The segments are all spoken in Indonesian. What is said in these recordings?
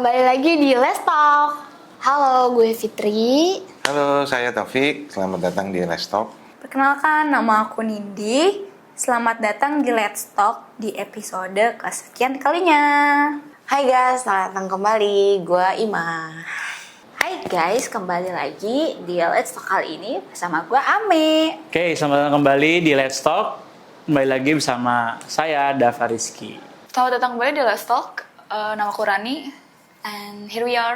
kembali lagi di Let's Talk. Halo, gue Fitri. Halo, saya Taufik. Selamat datang di Let's Talk. Perkenalkan, nama aku Nindi. Selamat datang di Let's Talk di episode kesekian kalinya. Hai guys, selamat datang kembali. Gue Ima. Hai guys, kembali lagi di Let's Talk kali ini bersama gue Ame. Oke, selamat datang kembali di Let's Talk. Kembali lagi bersama saya, Dava Rizky. Selamat datang kembali di Let's Talk. Nama aku Rani, and here we are.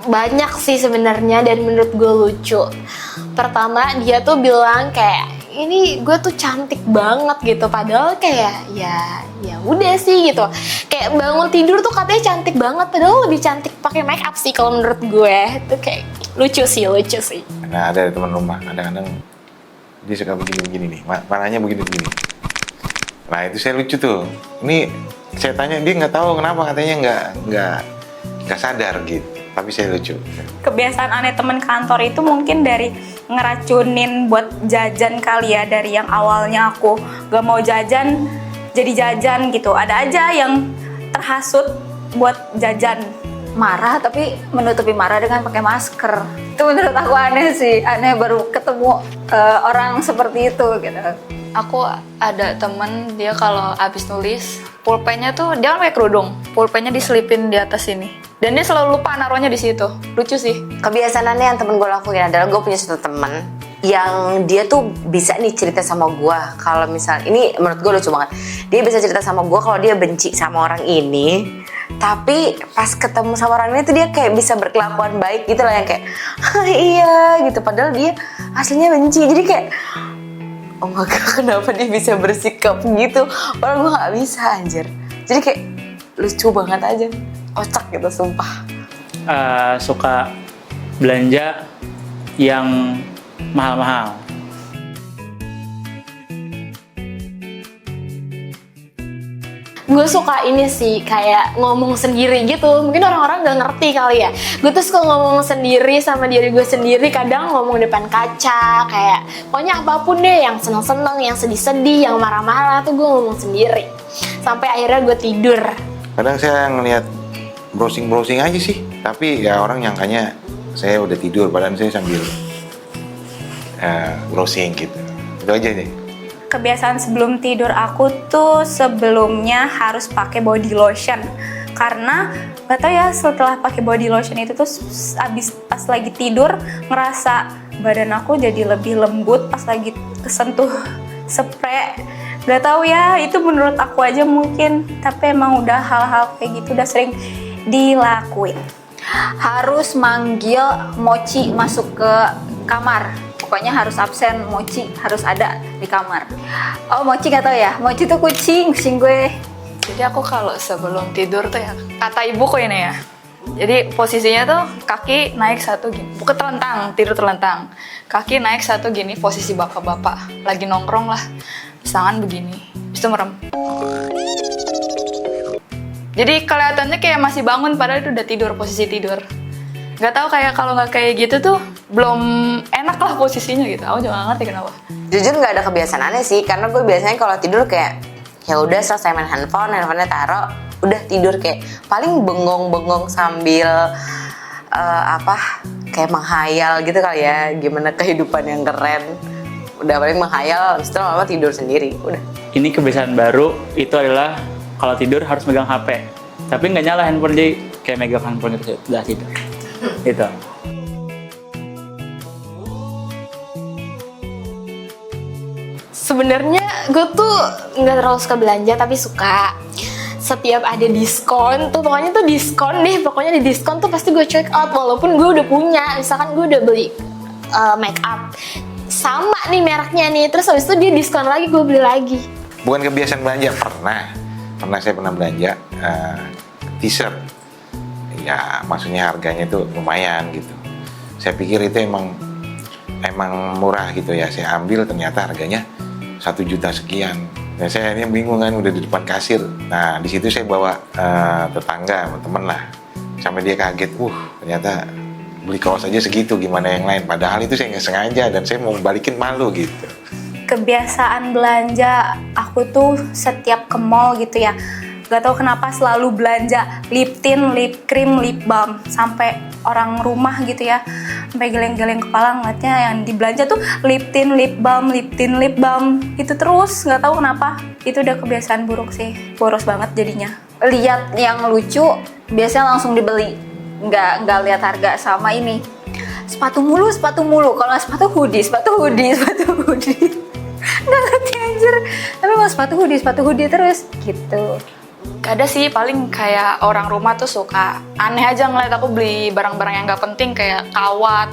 Banyak sih sebenarnya dan menurut gue lucu. Pertama dia tuh bilang kayak ini gue tuh cantik banget gitu, padahal kayak ya udah sih gitu. Kayak bangun tidur tuh katanya cantik banget, padahal lebih cantik pakai make up sih kalau menurut gue. Itu kayak lucu sih. Nah, ada teman rumah kadang-kadang dia suka begini-begini nih, warnanya begini-begini. Nah, itu saya lucu tuh. Ini saya tanya, dia nggak tahu kenapa, katanya nggak sadar gitu. Tapi saya lucu. Kebiasaan aneh teman kantor itu mungkin dari ngeracunin buat jajan kali ya. Dari yang awalnya aku gak mau jajan, jadi jajan gitu. Ada aja yang terhasut buat jajan. Marah tapi menutupi marah dengan pakai masker. Itu menurut aku aneh sih. Aneh baru ketemu orang seperti itu gitu. Aku ada temen, dia kalau abis nulis, pulpennya tuh, dia kan pakai kerudung, pulpennya diselipin di atas sini. Dan dia selalu lupa naruhnya di situ. Lucu sih. Kebiasaan aneh yang temen gue lakuin adalah gue punya satu temen yang dia tuh bisa nih cerita sama gue kalau misal ini menurut gue lucu banget. Dia bisa cerita sama gue kalau dia benci sama orang ini, tapi pas ketemu sama orang ini tuh dia kayak bisa berkelakuan baik gitu lah, yang kayak iya gitu, padahal dia aslinya benci. Jadi kayak oh my god, kenapa dia bisa bersikap gitu, padahal gue gak bisa anjir. Jadi kayak lucu banget aja, kocak gitu sumpah. Suka belanja yang mahal-mahal. Gue suka ini sih, kayak ngomong sendiri gitu. Mungkin orang-orang gak ngerti kali ya. Gue tuh suka ngomong sendiri sama diri gue sendiri. Kadang ngomong depan kaca, kayak pokoknya apapun deh, yang seneng-seneng, yang sedih-sedih, yang marah-marah tuh gue ngomong sendiri. Sampai akhirnya gue tidur. Kadang saya ngelihat browsing aja sih. Tapi ya orang nyangkanya saya udah tidur, padahal saya sambil browsing gitu. Itu aja deh. Kebiasaan sebelum tidur aku tuh sebelumnya harus pakai body lotion. Karena gak tau ya, setelah pakai body lotion itu tuh abis pas lagi tidur ngerasa badan aku jadi lebih lembut pas lagi kesentuh spray. Gak tau ya, itu menurut aku aja mungkin. Tapi emang udah hal-hal kayak gitu udah sering dilakuin. Harus manggil Mochi masuk ke kamar. Pokoknya harus absen, Mochi harus ada di kamar. Oh, Mochi gak tau ya? Mochi tuh kucing gue. Jadi aku kalau sebelum tidur tuh ya, kata ibuku ini ya. Jadi posisinya tuh kaki naik satu gini, bukan telentang, tidur telentang. Kaki naik satu gini, posisi bapak-bapak. Lagi nongkrong lah, tangan begini, habis itu merem. Jadi kelihatannya kayak masih bangun, padahal itu udah tidur, posisi tidur. Gak tau, kayak kalau nggak kayak gitu tuh belum enak lah posisinya gitu. Aku juga nggak ngerti kenapa. Jujur nggak ada kebiasaan aneh sih, karena gue biasanya kalau tidur kayak ya udah selesai main handphonenya taruh, udah tidur. Kayak paling bengong sambil kayak menghayal gitu kali ya, gimana kehidupan yang keren. Udah paling menghayal, setelah lama tidur sendiri, udah. Ini kebiasaan baru, itu adalah kalau tidur harus megang HP. Tapi nggak nyala handphone, jadi kayak megang handphone gitu, udah tidur. Gitu. Sebenarnya gue tuh nggak terlalu suka belanja, tapi suka setiap ada diskon tuh, pokoknya tuh diskon deh, pokoknya di diskon tuh pasti gue check out walaupun gue udah punya. Misalkan gue udah beli make up sama nih mereknya nih, terus habis itu dia diskon lagi, gue beli lagi. Bukan kebiasaan belanja, saya pernah belanja t-shirt. Ya maksudnya harganya itu lumayan gitu. Saya pikir itu emang murah gitu ya. Saya ambil, ternyata harganya 1 juta sekian. Dan saya ini bingung kan, udah di depan kasir. Nah di situ saya bawa tetangga, temen lah. Sampai dia kaget, ternyata beli kaos aja segitu, gimana yang lain. Padahal itu saya nggak sengaja dan saya mau balikin, malu gitu. kebiasaan belanja aku tuh setiap ke mall gitu ya, gak tahu kenapa selalu belanja lip tint, lip cream, lip balm, sampai orang rumah gitu ya sampai geleng-geleng kepala ngeliatnya yang dibelanja tuh lip tint, lip balm, lip tint, lip balm, itu terus nggak tahu kenapa. Itu udah kebiasaan buruk sih, boros banget jadinya. Lihat yang lucu biasanya langsung dibeli, nggak lihat harga. Sama ini sepatu mulu, kalau nggak sepatu hoodie nggak ngerti anjir, tapi mau sepatu hoodie terus gitu. Gak ada sih, paling kayak orang rumah tuh suka aneh aja ngeliat aku beli barang-barang yang gak penting kayak kawat,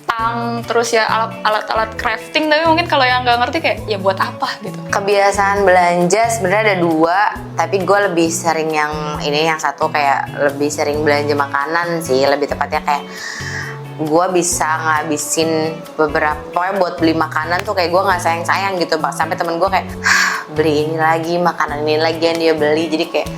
tang, terus ya alat-alat crafting, tapi mungkin kalau yang gak ngerti kayak ya buat apa gitu. Kebiasaan belanja sebenarnya ada 2, tapi gue lebih sering yang ini, yang satu kayak lebih sering belanja makanan sih, lebih tepatnya kayak gue bisa ngabisin beberapa, pokoknya buat beli makanan tuh kayak gue nggak sayang-sayang gitu, sampai temen gue kayak beli ini lagi, makanan ini lagi yang dia beli, jadi kayak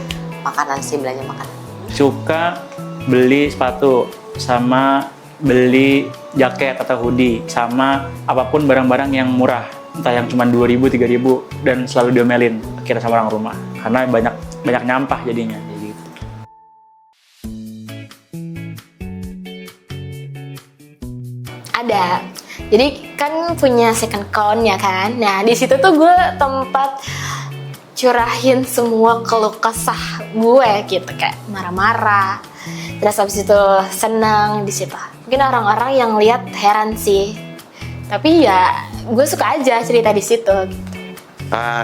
makanan sih, belanja makanan. Suka beli sepatu sama beli jaket atau hoodie sama apapun barang-barang yang murah, entah yang cuma 2.000, 3.000, dan selalu diomelin akhirnya sama orang rumah karena banyak nyampah jadinya. Ada. Jadi kan punya second account-nya kan. Nah, di situ tuh gue tempat curahin semua keluh kesah gue gitu, kayak marah-marah. Terus habis itu senang di situ. Mungkin orang-orang yang lihat heran sih. Tapi ya gue suka aja cerita di situ gitu.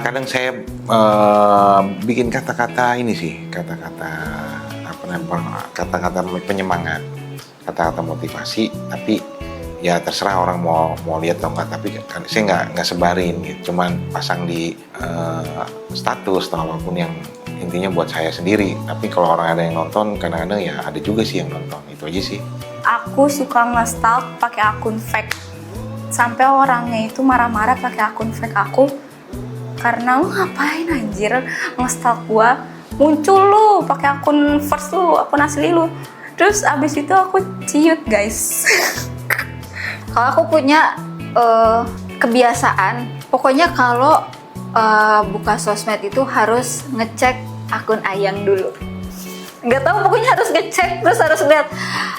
Kadang saya bikin kata-kata ini sih, kata-kata penyemangat, kata-kata motivasi, tapi ya terserah orang mau lihat atau enggak, tapi kan saya nggak sebarin gitu, cuman pasang di status atau apapun yang intinya buat saya sendiri. Tapi kalau orang ada yang nonton, kadang-kadang ya ada juga sih yang nonton, itu aja sih. Aku suka nge-stalk pakai akun fake, sampai orangnya itu marah-marah pakai akun fake aku karena lu ngapain anjir nge-stalk gua, muncul lu pakai akun first lu, akun asli lu. Terus abis itu aku ciut guys. Kalau aku punya kebiasaan, pokoknya kalau buka sosmed itu harus ngecek akun Ayang dulu. Nggak tahu, pokoknya harus ngecek, terus harus lihat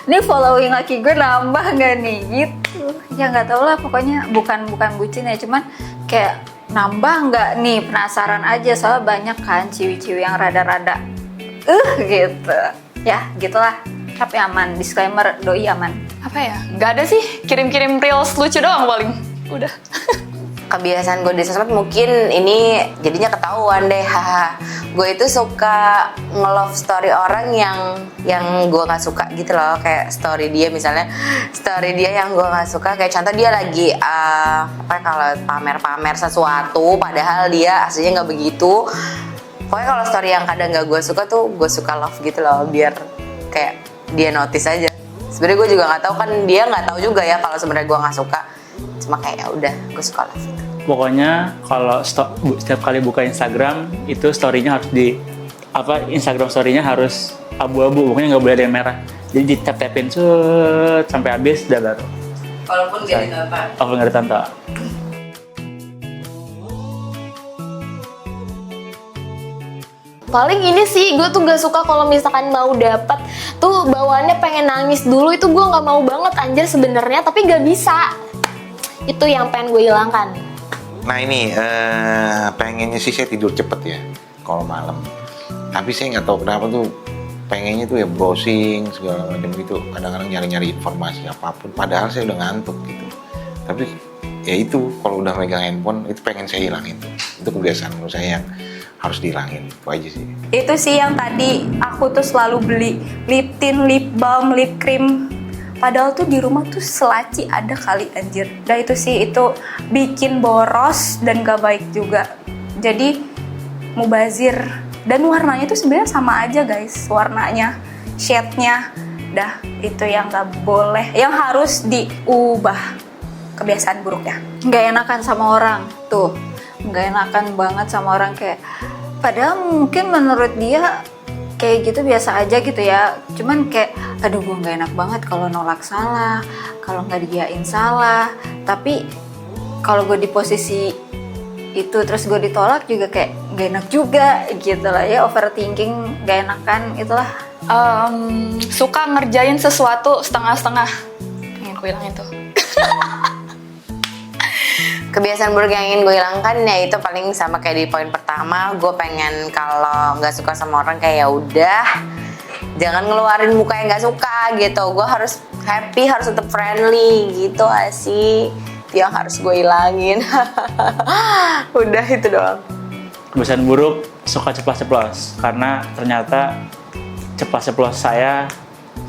nih following laki gue nambah nggak nih gitu. Ya nggak tahu lah, pokoknya bukan bucin ya, cuman kayak nambah nggak nih, penasaran aja, soalnya banyak kan ciwi-ciwi yang rada-rada gitu. Ya gitulah, tapi aman. Disclaimer, doi aman. Apa ya? Gak ada sih, kirim-kirim reels lucu doang paling. Udah. Kebiasaan gue di sosmed mungkin ini jadinya ketahuan deh, haha. Gue itu suka nge-love story orang yang gue nggak suka gitu loh, kayak story dia, misalnya story dia yang gue nggak suka, kayak contoh dia lagi kalau pamer-pamer sesuatu, padahal dia aslinya nggak begitu. Pokoknya kalau story yang kadang nggak gue suka tuh gue suka love gitu loh, biar kayak dia notice aja. Sebenarnya gue juga nggak tahu, kan dia nggak tahu juga ya kalau sebenarnya gue nggak suka, cuma kayak ya udah gue suka love gitu. Pokoknya kalau setiap kali buka Instagram itu story-nya harus Instagram story-nya harus abu-abu, pokoknya nggak boleh ada yang merah. Jadi ditap-tapin sampai habis udah baru. Walaupun nggak ditonton. Walaupun nggak ditonton. Paling ini sih, gue tuh gak suka kalau misalkan mau dapat tuh bawaannya pengen nangis dulu, itu gue nggak mau banget anjir sebenarnya, tapi gak bisa. Itu yang pengen gue hilangkan. Nah ini pengennya sih saya tidur cepet ya kalau malam. Tapi saya nggak tahu kenapa tuh pengennya tuh ya browsing segala macam gitu. Kadang-kadang nyari-nyari informasi apapun. Padahal saya udah ngantuk gitu. Tapi ya itu kalau udah megang handphone itu pengen saya hilangin tuh. Itu kebiasaan menurut saya yang harus dihilangin. Itu aja sih. Itu sih yang tadi aku tuh selalu beli lip tint, lip balm, lip cream. Padahal tuh di rumah tuh selaci ada kali anjir. Udah itu sih, itu bikin boros dan gak baik juga. Jadi mubazir. Dan warnanya tuh sebenarnya sama aja guys, warnanya, shade-nya. Dah, itu yang gak boleh, yang harus diubah kebiasaan buruknya. Nggak enakan sama orang tuh, nggak enakan banget sama orang, kayak padahal mungkin menurut dia kayak gitu biasa aja gitu ya, cuman kayak aduh gue nggak enak banget kalau nolak salah, kalau nggak diiyain salah. Tapi kalau gue di posisi itu terus gue ditolak juga kayak gak enak juga gitu lah ya, overthinking, gak enakan itulah. Suka ngerjain sesuatu setengah-setengah. Pengen gue hilangin tuh. Kebiasaan buruk yang ingin gue hilangkan ya itu paling sama kayak di poin pertama. Gue pengen kalau nggak suka sama orang kayak ya udah, jangan ngeluarin muka yang nggak suka gitu. Gue harus happy, harus tetap friendly gitu sih. Itu yang harus gue hilangin. Udah itu doang. Kebiasaan buruk, suka ceplas-ceplos. Karena ternyata ceplas-ceplos saya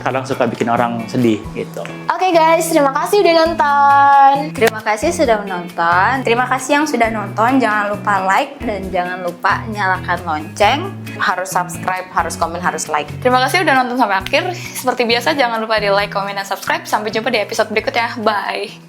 kadang suka bikin orang sedih gitu. Oke guys, terima kasih udah nonton. Terima kasih sudah menonton. Terima kasih yang sudah nonton. Jangan lupa like Dan jangan lupa nyalakan lonceng. Harus subscribe, harus komen, harus like. Terima kasih udah nonton sampai akhir. Seperti biasa jangan lupa di like, komen, dan subscribe. Sampai jumpa di episode berikutnya. Bye.